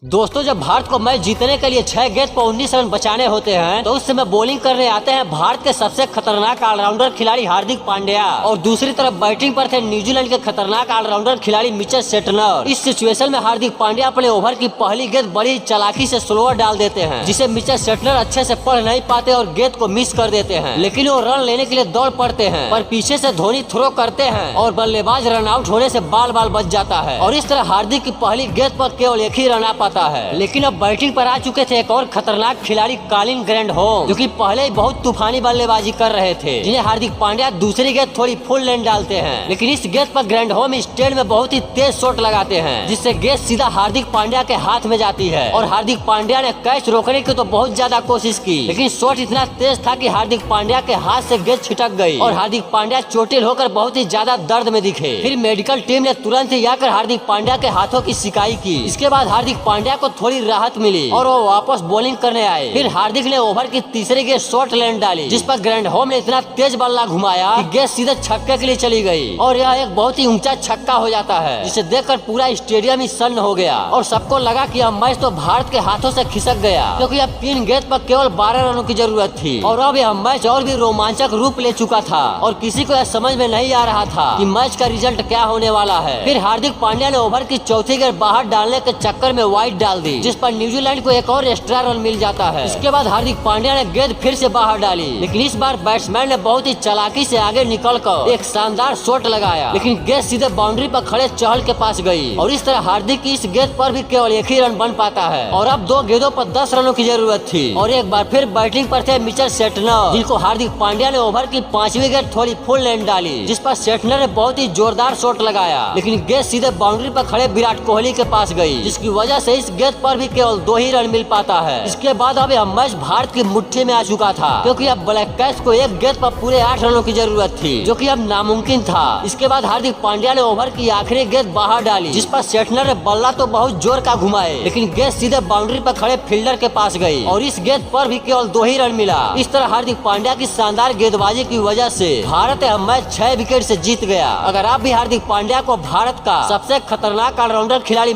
दोस्तों, जब भारत को मैच जीतने के लिए 6 गेंद पर 19 रन बचाने होते हैं तो उस समय बॉलिंग करने आते हैं भारत के सबसे खतरनाक ऑलराउंडर खिलाड़ी हार्दिक पांड्या और दूसरी तरफ बैटिंग पर थे न्यूजीलैंड के खतरनाक ऑलराउंडर खिलाड़ी मिचेल सेटनर। इस सिचुएशन में हार्दिक पांड्या अपने ओवर की पहली गेंद बड़ी चालाकी से स्लोअर डाल देते हैं, जिसे मिचेल सेटनर अच्छे से पढ़ नहीं पाते और गेंद को मिस कर देते हैं। लेकिन वो रन लेने के लिए दौड़ पड़ते हैं, पर पीछे से धोनी थ्रो करते हैं और बल्लेबाज रन आउट होने से बाल बाल बच जाता है और इस तरह हार्दिक की पहली गेंद पर केवल एक ही रन आ पाता है। लेकिन अब बैटिंग पर आ चुके थे एक और खतरनाक खिलाड़ी कॉलिन ग्रैंडहोम, जो कि पहले ही बहुत तूफानी बल्लेबाजी कर रहे थे, जिन्हें हार्दिक पांड्या दूसरी गेंद थोड़ी फुल लेंथ डालते हैं। लेकिन इस गेंद पर ग्रैंडहोम स्टैंड में बहुत ही तेज शॉट लगाते हैं, जिससे गेंद सीधा हार्दिक पांड्या के हाथ में जाती है और हार्दिक पांड्या ने कैच रोकने की तो बहुत ज्यादा कोशिश की, लेकिन शॉट इतना तेज था कि हार्दिक पांड्या के हाथ से गेंद छिटक गई और हार्दिक पांड्या चोटिल होकर बहुत ही ज्यादा दर्द में दिखे। फिर मेडिकल टीम ने तुरंत ही आकर हार्दिक पांड्या के हाथों की सिकाई की। इसके बाद हार्दिक पांड्या को थोड़ी राहत मिली और वो वापस बॉलिंग करने आए। फिर हार्दिक ने ओवर की तीसरी गेंद शॉर्ट लेंथ डाली, जिस पर ग्रैंडहोम ने इतना तेज बल्ला घुमाया कि गेंद सीधे छक्के के लिए चली गई और यह एक बहुत ही ऊंचा छक्का हो जाता है, जिसे देखकर पूरा स्टेडियम ही सन्न हो गया और सबको लगा कि यह मैच तो भारत के हाथों से खिसक गया, क्योंकि अब 3 गेंद पर केवल 12 रनों की जरूरत थी और अब यह मैच और भी रोमांचक रूप ले चुका था और किसी को यह समझ में नहीं आ रहा था कि मैच का रिजल्ट क्या होने वाला है। फिर हार्दिक पांड्या ने ओवर की चौथी गेंद बाहर डालने के चक्कर में वाइड डाल दी, जिस पर न्यूजीलैंड को एक और एक्स्ट्रा रन मिल जाता है। इसके बाद हार्दिक पांड्या ने गेंद फिर से बाहर डाली, लेकिन इस बार बैट्समैन ने बहुत ही चालाकी से आगे निकलकर एक शानदार शॉट लगाया, लेकिन गेंद सीधे बाउंड्री पर खड़े चहल के पास गई और इस तरह हार्दिक की इस गेंद पर भी केवल एक ही रन बन पाता है और अब 2 गेंदों पर 10 रनों की जरूरत थी। और एक बार फिर बैटिंग पर थे मिचेल सेटनर, जिनको हार्दिक पांड्या ने ओवर की 5वीं गेंद थोड़ी फुल लेंथ डाली, जिस पर सेटनर ने बहुत ही जोरदार शॉट लगाया, लेकिन गेंद सीधे बाउंड्री पर खड़े विराट कोहली के पास गई, जिसकी वजह से इस गेंद पर भी केवल 2 ही रन मिल पाता है। इसके बाद अब यह मैच भारत की मुट्ठी में आ चुका था, क्योंकि अब ब्लैक कैच को एक गेंद पर पूरे 8 रनों की जरूरत थी, जो कि अब नामुमकिन था। इसके बाद हार्दिक पांड्या ने ओवर की आखिरी गेंद बाहर डाली, जिस पर सेटनर ने बल्ला तो बहुत जोर का घुमाए, लेकिन गेंद सीधे बाउंड्री पर खड़े फील्डर के पास गई और इस गेंद पर भी केवल 2 ही रन मिला। इस तरह हार्दिक पांड्या की शानदार गेंदबाजी की वजह से भारत यह मैच 6 विकेट से जीत गया। अगर आप भी हार्दिक पांड्या को भारत का सबसे खतरनाक ऑलराउंडर खिलाड़ी